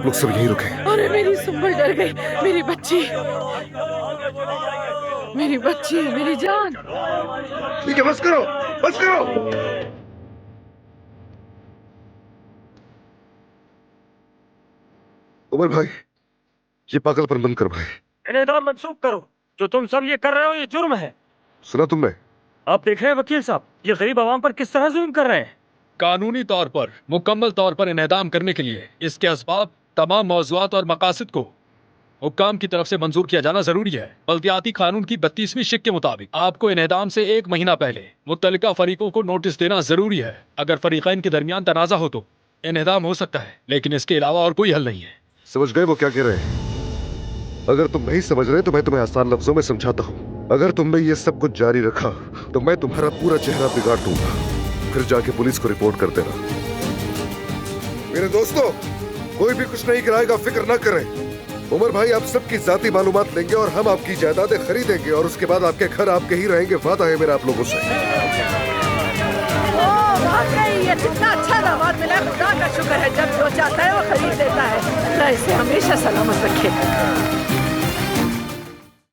आप लोग सब यहीं रुके। अरे मेरी सुम्बर डर गई। मेरी बच्ची, मेरी जान। ठीक है, बस करो, बस करो। उमर भाई, ये पागलपन बंद कर भाई। इनेदाम मंसूख करो। जो तुम सब ये कर रहे हो ये जुर्म है। सुना तुमने? आप देख रहे हैं वकील साहब, ये गरीब आवाम पर किस तरह जुल्म कर रहे हैं। कानूनी तौर पर मुकम्मल तौर पर इनेदाम करने के लिए इसके असबाब, तमाम मौज़ूआत और मकासद को हुक्काम की तरफ से मंजूर किया जाना जरूरी है। बल्दियाती कानून की 32वीं शिक के मुताबिक आपको इनेदाम से 1 महीना पहले मुत्तलिका फरीकों को नोटिस देना जरूरी है। अगर फरीकैन के दरमियान तनाज़ा हो तो इनेदाम हो सकता है, लेकिन इसके अलावा और कोई हल नहीं है। समझ गए वो क्या कह रहे हैं? अगर तुम नहीं समझ रहे तो मैं तुम्हें आसान लफ्जों में समझाता हूँ। अगर तुमने ये सब कुछ जारी रखा तो मैं तुम्हारा पूरा चेहरा बिगाड़ दूंगा, फिर जाके पुलिस को रिपोर्ट कर देना। मेरे दोस्तों, कोई भी कुछ नहीं कराएगा, फिक्र ना करें। उमर भाई आप सबकी जाती मालूमात लेंगे और हम आपकी जायदादें खरीदेंगे और उसके बाद आपके घर आपके ही रहेंगे। वादा है मेरा आप लोगों से। ये कितना अच्छा दामाद मिला, खुदा का शुक्र है। जब जो चाहता है वो खरीद लेता है। अल्लाह इसे हमेशा सलामत रखे।